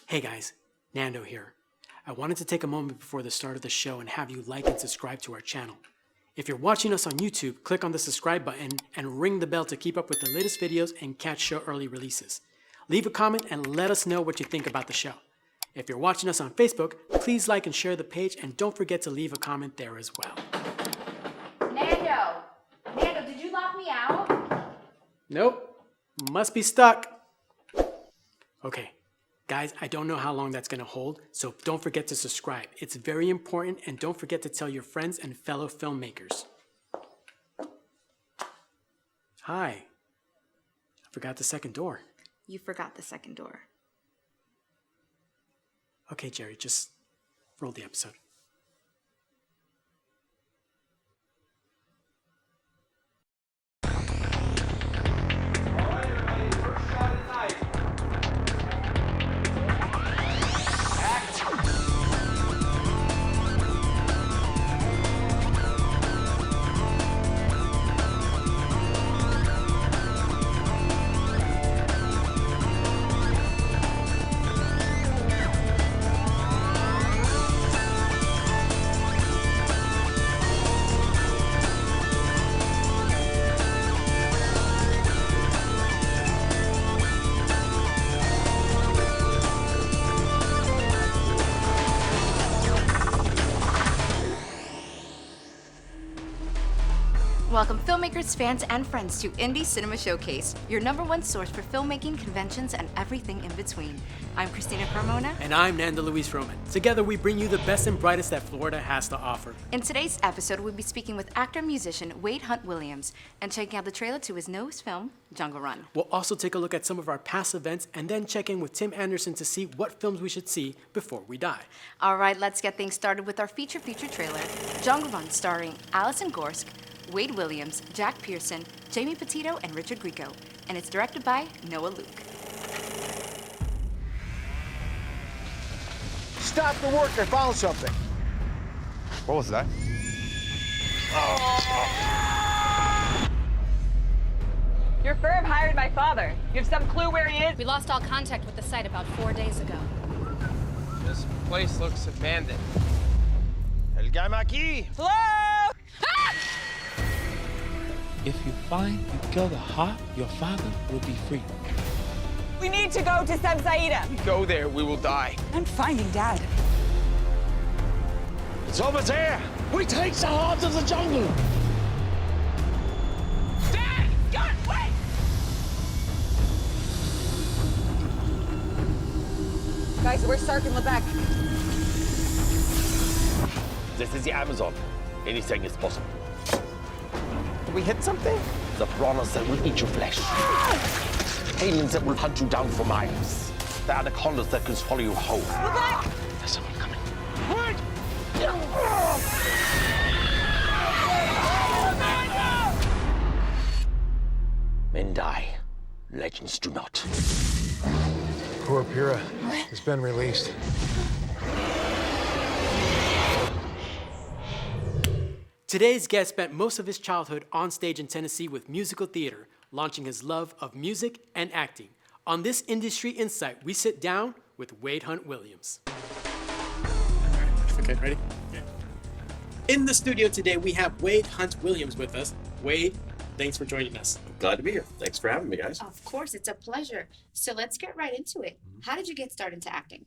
Hey guys, Nando here. I wanted to take a moment before the start of the show and have you like and subscribe to our channel. If you're watching us on YouTube, click on the subscribe button and ring the bell to keep up with the latest videos and catch show early releases. Leave a comment and let us know what you think about the show. If you're watching us on Facebook, please like and share the page and don't forget to leave a comment there as well. Nando, did you lock me out? Nope, must be stuck. Okay. Guys, I don't know how long that's going to hold, so don't forget to subscribe. It's very important, and don't forget to tell your friends and fellow filmmakers. Hi. I forgot the second door. You forgot the second door. Okay, Jerry, just roll the episode. Welcome filmmakers, fans, and friends to Indie Cinema Showcase, your #1 source for filmmaking, conventions, and everything in between. I'm Christina Carmona. And I'm Nando Luis Roman. Together we bring you the best and brightest that Florida has to offer. In today's episode, we'll be speaking with actor-musician Wade Hunt Willams and checking out the trailer to his newest film, Jungle Run. We'll also take a look at some of our past events and then check in with Tim Anderson to see what films we should see before we die. All right, let's get things started with our feature trailer, Jungle Run, starring Allison Gorsk, Wade Willams, Jack Pearson, Jamie Petito, and Richard Grieco. And it's directed by Noah Luke. Stop the work, I found something. What was that? Your firm hired my father. You have some clue where he is? We lost all contact with the site about 4 days ago. This place looks abandoned. El Gamaki. Hello? If you find and kill the heart, your father will be free. We need to go to Samsaida. We go there, we will die. I'm finding Dad. It's over there. We take the heart of the jungle. Dad! God, wait! Guys, where's Sark and Lebec? This is the Amazon. Anything is possible. Did we hit something? The piranhas that will eat your flesh. Aliens that will hunt you down for miles. The anacondas that can swallow you whole. Lebec! There's someone coming. Wait! Men die. Legends do not. Poor Pyrrha has been released. Today's guest spent most of his childhood on stage in Tennessee with musical theater, launching his love of music and acting. On this Industry Insight, we sit down with Wade Hunt Willams. Okay, ready? Okay. In the studio today, we have Wade Hunt Willams with us. Wade, thanks for joining us. Glad to be here. Thanks for having me, guys. Of course, it's a pleasure. So let's get right into it. How did you get started into acting?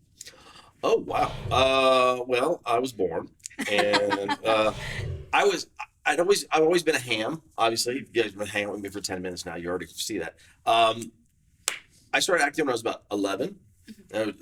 Oh, wow. Well, I was born, and I've always been a ham. Obviously, you guys have been hanging out with me for 10 minutes now. You already see that. I started acting when I was about 11. I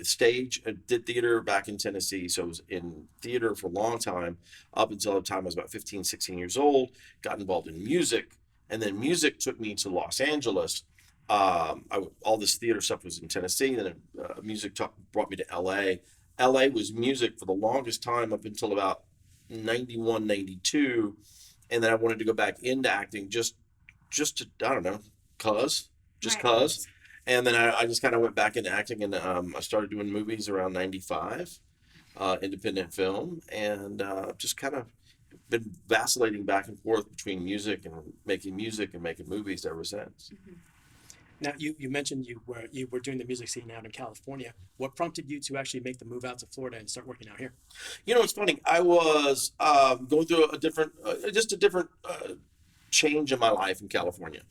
did theater back in Tennessee, so I was in theater for a long time, up until the time I was about 15, 16 years old, got involved in music, and then music took me to Los Angeles. All this theater stuff was in Tennessee, and then music brought me to LA. LA was music for the longest time up until about 91, 92, and then I wanted to go back into acting just to, I don't know, cause. And then I just kind of went back into acting, and I started doing movies around 95, independent film, and just kind of been vacillating back and forth between music and making movies ever since. Now, you mentioned you were doing the music scene out in California. What prompted you to actually make the move out to Florida and start working out here? You know, it's funny. I was going through a different change in my life in California,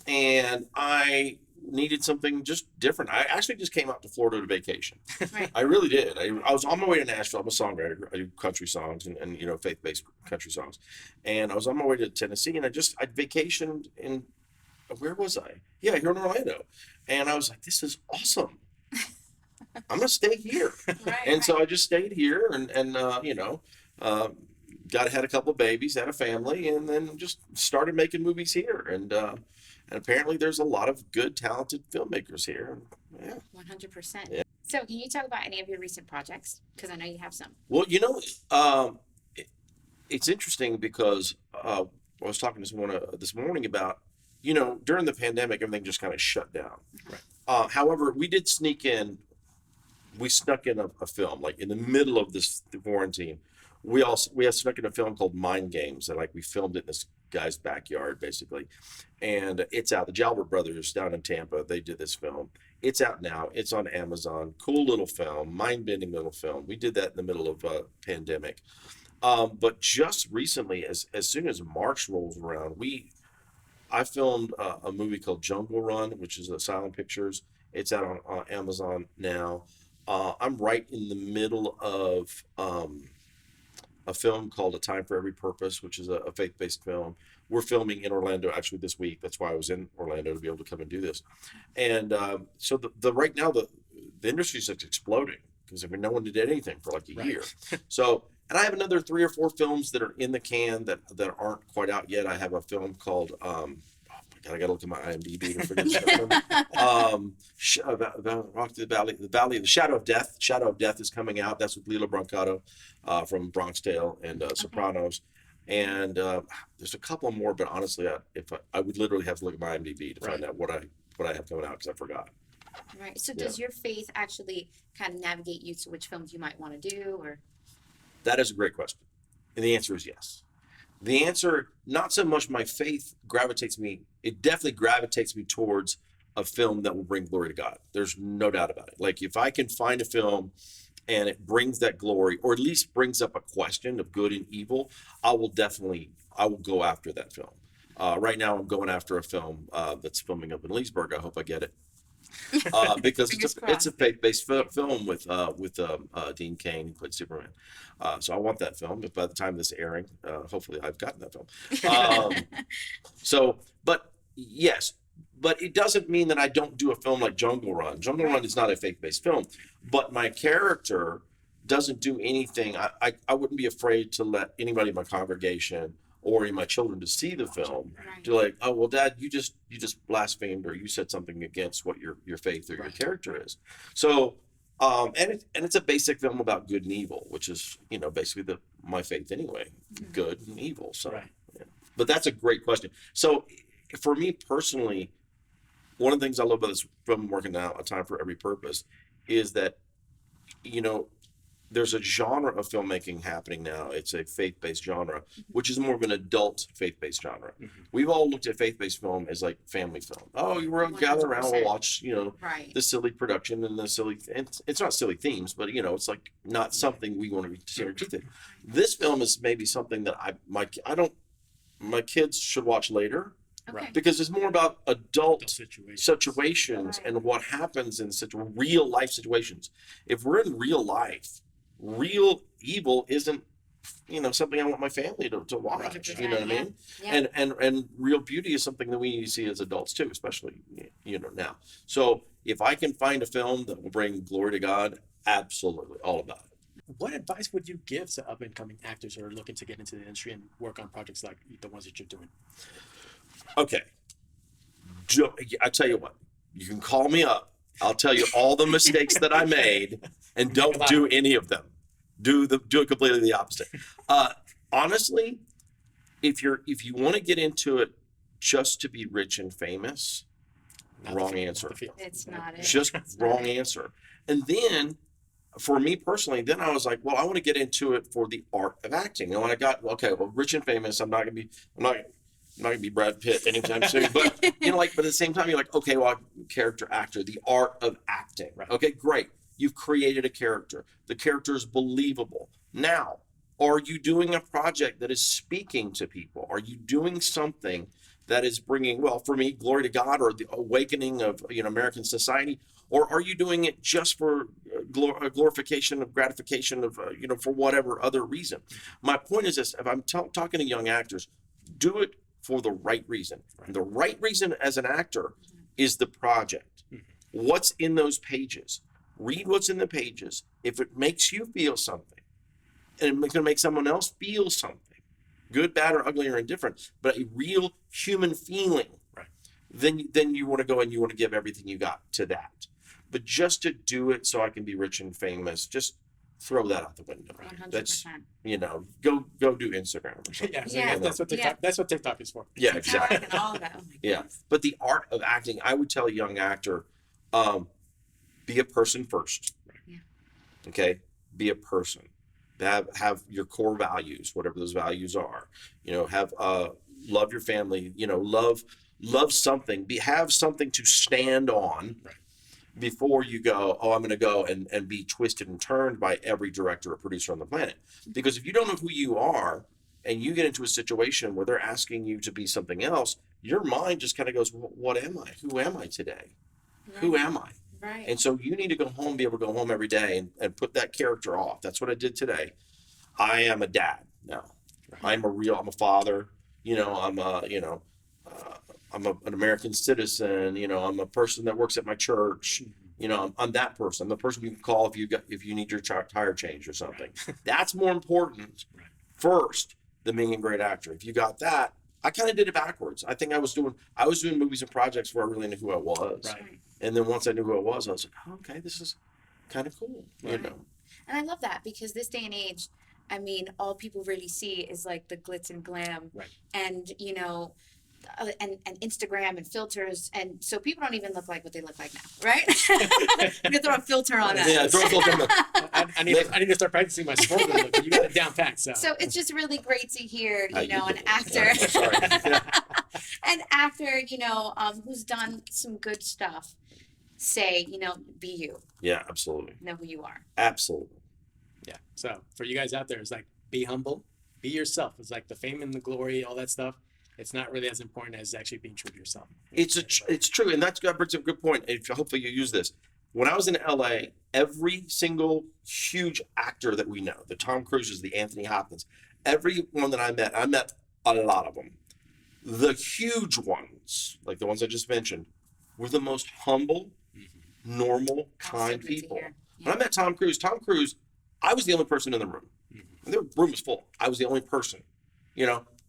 and I needed something just different. I actually just came out to Florida to vacation. Right. I really did. I was on my way to Nashville. I'm a songwriter. I do country songs and you know, faith-based country songs. And I was on my way to Tennessee, and I vacationed in, where was I? Yeah, here in Orlando. And I was like, this is awesome. I'm gonna stay here. And so I just stayed here and you know, had a couple of babies, had a family, and then just started making movies here. And apparently there's a lot of good, talented filmmakers here. Yeah. 100%. Yeah. So can you talk about any of your recent projects? Because I know you have some. Well, you know, it's interesting because I was talking to someone this morning about, you know, during the pandemic, everything just kind of shut down. Right. However, we snuck in a film, like in the middle of the quarantine. We had snuck in a film called Mind Games, and like we filmed it in this guy's backyard, basically. And it's out. The Jalbert brothers down in Tampa, they did this film. It's out now. It's on Amazon. Cool little film, mind-bending little film. We did that in the middle of a pandemic. But just recently, as soon as March rolls around, I filmed a movie called Jungle Run, which is Asylum Pictures. It's out on Amazon now. I'm right in the middle of a film called A Time for Every Purpose, which is a faith-based film. We're filming in Orlando actually this week. That's why I was in Orlando, to be able to come and do this. And so right now the industry is exploding because no one did anything for like a year. So, and I have another 3 or 4 films that are in the can that aren't quite out yet. I have a film called I gotta look at my IMDb to forget the Shadow of Death. Shadow of Death is coming out. That's with Lila Brancato from Bronx Tale and Sopranos. And there's a couple more, but honestly, I would literally have to look at my IMDb to find out what I have coming out because I forgot. Right. So does your faith actually kind of navigate you to which films you might want to do, or? That is a great question, and the answer is yes. The answer, not so much my faith gravitates me, it definitely gravitates me towards a film that will bring glory to God. There's no doubt about it. Like if I can find a film and it brings that glory, or at least brings up a question of good and evil, I will go after that film. Right now I'm going after a film that's filming up in Leesburg. I hope I get it. Because it's a faith-based film with Dean Cain, who played Superman. So I want that film. But by the time this is airing, hopefully I've gotten that film. But yes, but it doesn't mean that I don't do a film like Jungle Run. Jungle Run is not a faith-based film, but my character doesn't do anything. I wouldn't be afraid to let anybody in my congregation or in my children to see the film, to like, oh well, Dad, you just blasphemed, or you said something against what your faith or your character is. So, and it's a basic film about good and evil, which is, you know, basically my faith anyway, good and evil. So, yeah. But that's a great question. So, for me personally, one of the things I love about this film I'm working now, A Time for Every Purpose, is that, you know, there's a genre of filmmaking happening now. It's a faith-based genre, which is more of an adult faith-based genre. We've all looked at faith-based film as like family film. Oh, we're gonna gather around, we'll watch, you know, the silly production and the silly. It's not silly themes, but you know, it's like not something we want to be teeth in. This film is maybe something that my kids should watch later. Because it's more about adult situations and what happens in real life situations. If we're in real life, real evil isn't, you know, something I want my family to watch. You know what I mean? Yeah. And real beauty is something that we need to see as adults too, especially, you know, now. So if I can find a film that will bring glory to God, absolutely, all about it. What advice would you give to up and coming actors who are looking to get into the industry and work on projects like the ones that you're doing? Okay, I tell you what, you can call me up. I'll tell you all the mistakes that I made, and don't do any of them. Do it completely the opposite. Honestly, if you want to get into it just to be rich and famous, wrong answer. It's not it. Just wrong answer. And then, for me personally, then I was like, well, I want to get into it for the art of acting. And when I got rich and famous, I'm not gonna be Brad Pitt anytime soon, but but at the same time, you're like, okay, well, character actor, the art of acting. Right. Okay, great. You've created a character. The character is believable. Now, are you doing a project that is speaking to people? Are you doing something that is bringing, well, for me, glory to God or the awakening of American society? Or are you doing it just for glorification of gratification of, for whatever other reason? My point is this: if I'm talking to young actors, do it for the right reason. And the right reason as an actor is the project. What's in those pages? Read what's in the pages. If it makes you feel something, and it's going to make someone else feel something, good, bad, or ugly, or indifferent, but a real human feeling, right, then you want to go and you want to give everything you got to that. But just to do it so I can be rich and famous, just throw that out the window. 100%. That's, go do Instagram or something. Yeah, that's what TikTok. That's what TikTok is for. Yeah, exactly. And all of that. Oh my Yeah, goodness. but the art of acting, I would tell a young actor, be a person first. Yeah. Okay, be a person. Have your core values, whatever those values are. Have love your family. Love something. Have something to stand on. Right. Before you go, I'm going to go and be twisted and turned by every director or producer on the planet. Because if you don't know who you are and you get into a situation where they're asking you to be something else, your mind just kind of goes, what am I? Who am I today? Right. Who am I? Right. And so you need to go home, be able to go home every day and put that character off. That's what I did today. I am a dad now. I'm a father. I'm an American citizen. I'm a person that works at my church. I'm that person. I'm the person you can call if you need your tire change or something. That's more important first than being a great actor. If you got that, I kind of did it backwards. I think I was doing movies and projects where I really knew who I was. Right. And then once I knew who I was like, oh, okay, this is kind of cool. And I love that because this day and age, all people really see is like the glitz and glam, right, and and Instagram and filters, and so people don't even look like what they look like now, right? I'm gonna throw a filter on that. Yeah, throw a filter on that. I need to start practicing my sport look, but you got it down pat. So it's just really great to hear, an actor, an actor, who's done some good stuff, say, be you. Yeah, absolutely. Know who you are. Absolutely. Yeah. So for you guys out there, it's like, be humble, be yourself. It's like the fame and the glory, all that stuff. It's not really as important as actually being true to yourself. It's true, and that brings up a good point. And hopefully you use this. When I was in LA, every single huge actor that we know, the Tom Cruises, the Anthony Hopkins, everyone that I met a lot of them. The huge ones, like the ones I just mentioned, were the most humble, normal, kind people. When I met Tom Cruise, I was the only person in the room. The room was full. I was the only person.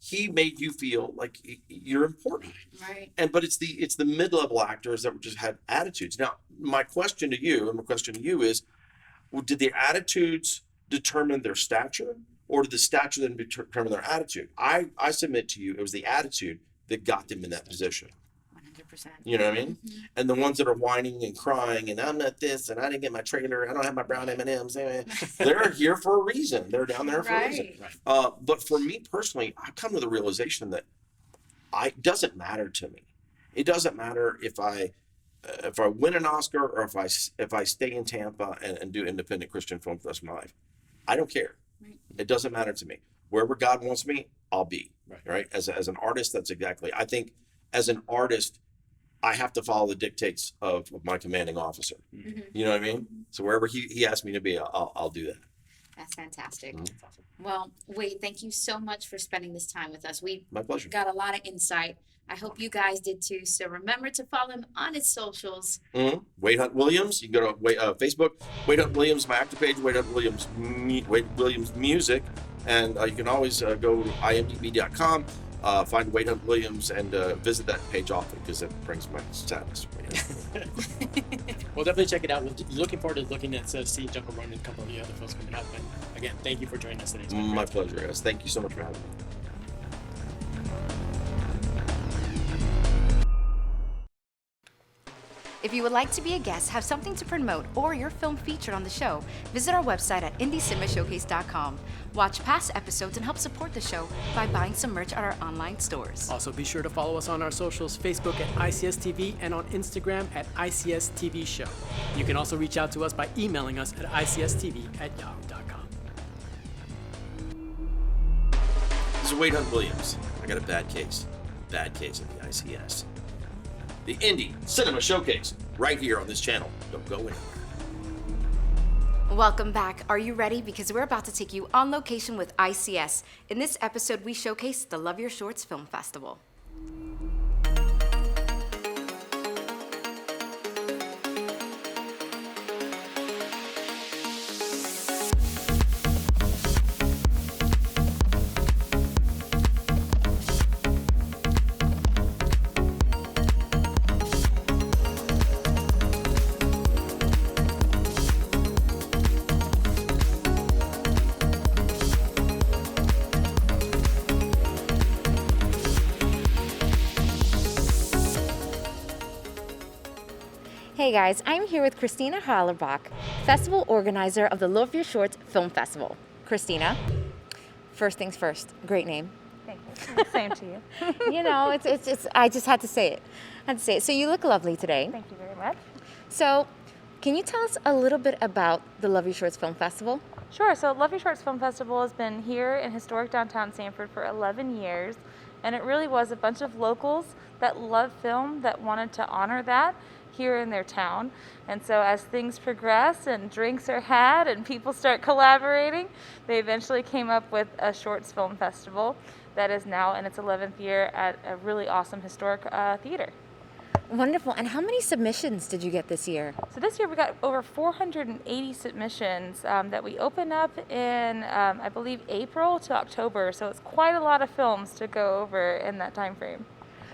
He made you feel like you're important. Right. But it's the mid-level actors that just had attitudes. Now, my question to you is, did their attitudes determine their stature, or did the stature then determine their attitude? I submit to you, it was the attitude that got them in that position. 100%. You know what I mean? Mm-hmm. And the ones that are whining and crying, and I'm not this, and I didn't get my trailer, I don't have my brown M&Ms. They're here for a reason. They're down there for a reason. Right. But for me personally, I come to the realization that it doesn't matter to me. It doesn't matter if I win an Oscar or if I stay in Tampa and do independent Christian film for the rest of my life. I don't care. Right. It doesn't matter to me. Wherever God wants me, I'll be. Right? As an artist, that's exactly. I think as an artist, I have to follow the dictates of my commanding officer. Mm-hmm. You know what I mean? So wherever he asks me to be, I'll do that. That's fantastic. Mm-hmm. Well, Wade, thank you so much for spending this time with us. My pleasure. Got a lot of insight. I hope you guys did too. So remember to follow him on his socials. Mm-hmm. Wade Hunt Williams. You can go to Facebook. Wade Hunt Williams, my actor page. Wade Hunt Williams, Wade Williams Music. And you can always go to imdb.com. Find Wade Hunt Williams and visit that page often because it brings my status. We'll definitely check it out. We're looking forward to looking at see Jungle Run and a couple of the other films coming up. And again, thank you for joining us today. My pleasure, guys. Thank you so much for having me. If you would like to be a guest, have something to promote, or your film featured on the show, visit our website at IndieCinemaShowcase.com. Watch past episodes and help support the show by buying some merch at our online stores. Also, be sure to follow us on our socials, Facebook at ICS TV and on Instagram at ICS TV Show. You can also reach out to us by emailing us at icstv@yahoo.com. This is Wade Hunt Williams. I got a bad case. Bad case of the ICS. The Indie Cinema Showcase, right here on this channel. Don't go anywhere. Welcome back. Are you ready? Because we're about to take you on location with ICS. In this episode, we showcase the Love Your Shorts Film Festival. Hey guys, I'm here with Christina Hallerbach, festival organizer of the Love Your Shorts Film Festival. Christina, first things first, great name. Thank you. Same to you. You know, it's I just had to say it. So you look lovely today. Thank you very much. So, can you tell us a little bit about the Love Your Shorts Film Festival? Sure. So Love Your Shorts Film Festival has been here in historic downtown Sanford for 11 years. And it really was a bunch of locals that love film that wanted to honor that here in their town. And so as things progress and drinks are had and people start collaborating, they eventually came up with a shorts film festival that is now in its 11th year at a really awesome historic theater. Wonderful. And how many submissions did you get this year? So this year we got over 480 submissions that we opened up in, I believe, April to October. So it's quite a lot of films to go over in that time frame.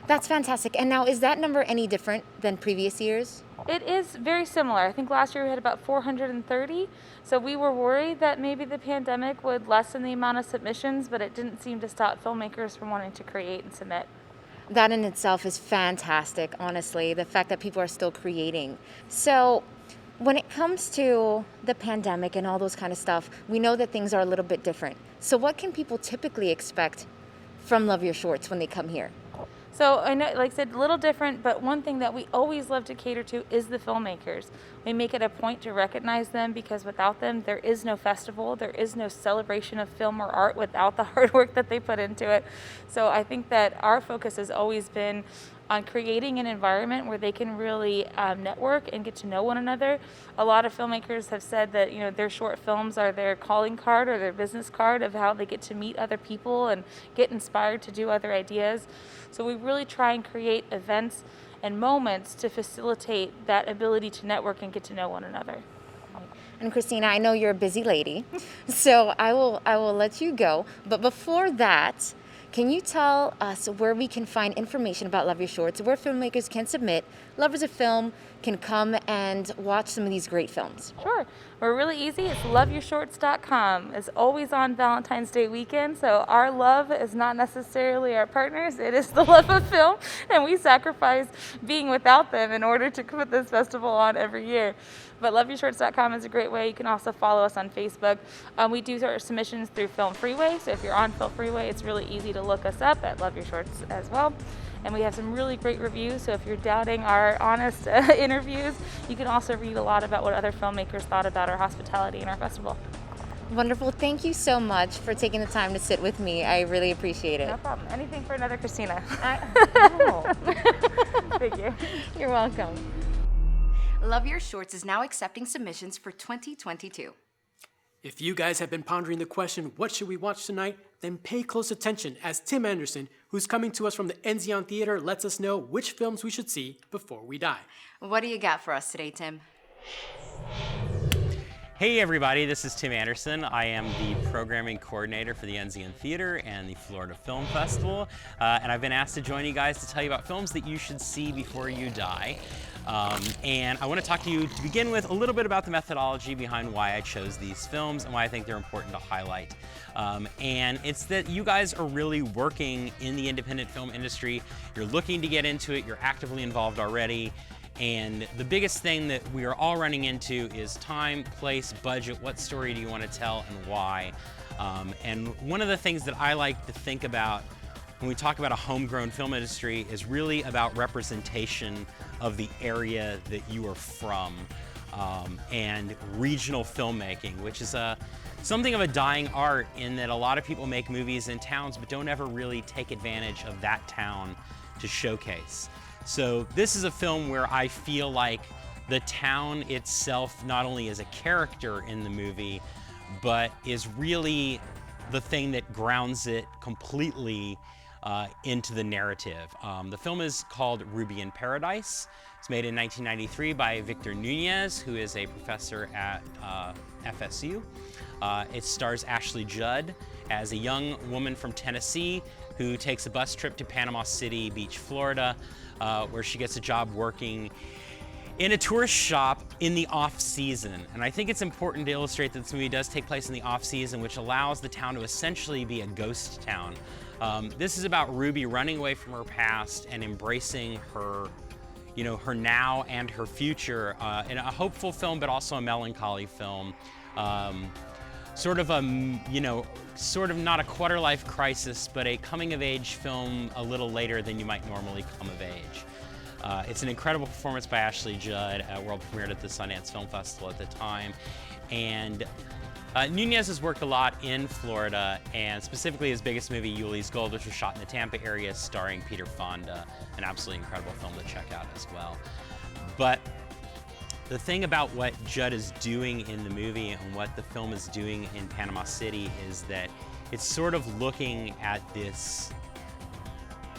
That's fantastic. And now, is that number any different than previous years? It is very similar. I think last year we had about 430. So we were worried that maybe the pandemic would lessen the amount of submissions, but it didn't seem to stop filmmakers from wanting to create and submit. That in itself is fantastic, honestly, the fact that people are still creating. So when it comes to the pandemic and all those kind of stuff, we know that things are a little bit different. So what can people typically expect from Love Your Shorts when they come here? So I know, like I said, a little different, but one thing that we always love to cater to is the filmmakers. We make it a point to recognize them because without them, there is no festival, there is no celebration of film or art without the hard work that they put into it. So I think that our focus has always been on creating an environment where they can really network and get to know one another. A lot of filmmakers have said that, you know, their short films are their calling card or their business card of how they get to meet other people and get inspired to do other ideas. So we really try and create events and moments to facilitate that ability to network and get to know one another. And Christina, I know you're a busy lady, so I will let you go. But before that, can you tell us where we can find information about Love Your Shorts, where filmmakers can submit, lovers of film can come and watch some of these great films? Sure. We're really easy. It's loveyourshorts.com. It's always on Valentine's Day weekend, so our love is not necessarily our partners. It is the love of film, and we sacrifice being without them in order to put this festival on every year. But loveyourshorts.com is a great way. You can also follow us on Facebook. We do our submissions through Film Freeway, so if you're on Film Freeway, it's really easy to look us up at Love Your Shorts as well. And we have some really great reviews, so if you're doubting our honest interviews, you can also read a lot about what other filmmakers thought about our hospitality and our festival. Wonderful. Thank you so much for taking the time to sit with me. I really appreciate it. No problem. Anything for another Christina. Thank you. You're welcome. Love Your Shorts is now accepting submissions for 2022. If you guys have been pondering the question, what should we watch tonight? Then pay close attention as Tim Anderson, who's coming to us from the Enzion Theater, lets us know which films we should see before we die. What do you got for us today, Tim? Hey everybody, this is Tim Anderson. I am the programming coordinator for the Enzion Theater and the Florida Film Festival. And I've been asked to join you guys to tell you about films that you should see before you die. And I want to talk to you to begin with a little bit about the methodology behind why I chose these films and why I think they're important to highlight. And it's that you guys are really working in the independent film industry. You're looking to get into it, you're actively involved already, And the biggest thing that we are all running into is time, place, budget. What story do you want to tell and why? And one of the things that I like to think about when we talk about a homegrown film industry is really about representation of the area that you are from, and regional filmmaking, which is something of a dying art in that a lot of people make movies in towns but don't ever really take advantage of that town to showcase. So this is a film where I feel like the town itself not only is a character in the movie, but is really the thing that grounds it completely into the narrative. The film is called Ruby in Paradise. It's made in 1993 by Victor Nunez, who is a professor at FSU. It stars Ashley Judd as a young woman from Tennessee who takes a bus trip to Panama City Beach, Florida, where she gets a job working in a tourist shop in the off-season. And I think it's important to illustrate that this movie does take place in the off-season, which allows the town to essentially be a ghost town. This is about Ruby running away from her past and embracing her, her now and her future in a hopeful film, but also a melancholy film. Sort of not a quarter-life crisis, but a coming-of-age film a little later than you might normally come of age. It's an incredible performance by Ashley Judd, world premiered at the Sundance Film Festival at the time. And Nunez has worked a lot in Florida, and specifically his biggest movie, Yuli's Gold, which was shot in the Tampa area, starring Peter Fonda, an absolutely incredible film to check out as well. But the thing about what Judd is doing in the movie and what the film is doing in Panama City is that it's sort of looking at this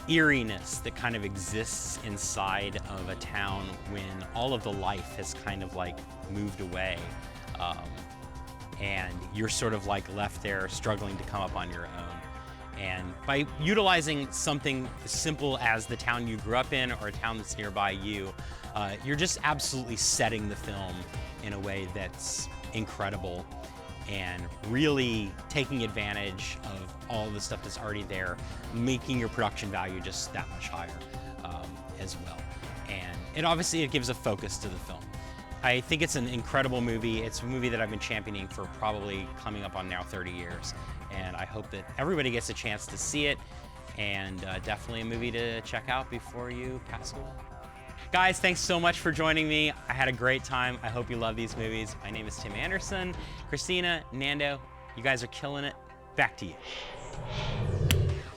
eeriness that kind of exists inside of a town when all of the life has kind of like moved away. And you're sort of like left there struggling to come up on your own. And by utilizing something as simple as the town you grew up in or a town that's nearby you, you're just absolutely setting the film in a way that's incredible and really taking advantage of all the stuff that's already there, making your production value just that much higher as well. And it gives a focus to the film. I think it's an incredible movie. It's a movie that I've been championing for probably coming up on now 30 years. And I hope that everybody gets a chance to see it, and definitely a movie to check out before you pass away. Guys, thanks so much for joining me. I had a great time. I hope you love these movies. My name is Tim Anderson. Christina, Nando, you guys are killing it. Back to you.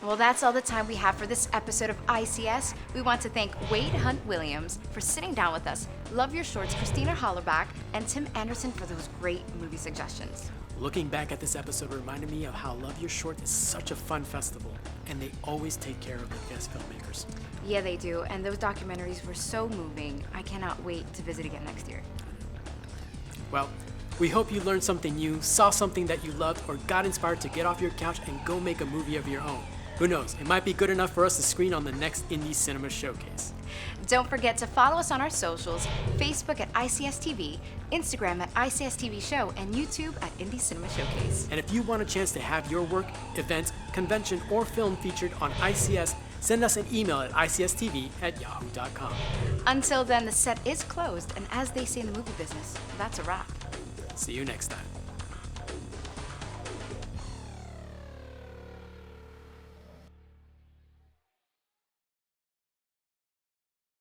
Well, that's all the time we have for this episode of ICS. We want to thank Wade Hunt Williams for sitting down with us, Love Your Shorts, Christina Hollerback, and Tim Anderson for those great movie suggestions. Looking back at this episode reminded me of how Love Your Short is such a fun festival, and they always take care of the guest filmmakers. Yeah, they do, and those documentaries were so moving. I cannot wait to visit again next year. Well, we hope you learned something new, saw something that you loved, or got inspired to get off your couch and go make a movie of your own. Who knows, it might be good enough for us to screen on the next Indie Cinema Showcase. Don't forget to follow us on our socials, Facebook at ICS TV, Instagram at ICS TV Show, and YouTube at Indie Cinema Showcase. And if you want a chance to have your work, event, convention, or film featured on ICS, send us an email at icstv@yahoo.com. Until then, the set is closed, and as they say in the movie business, that's a wrap. See you next time.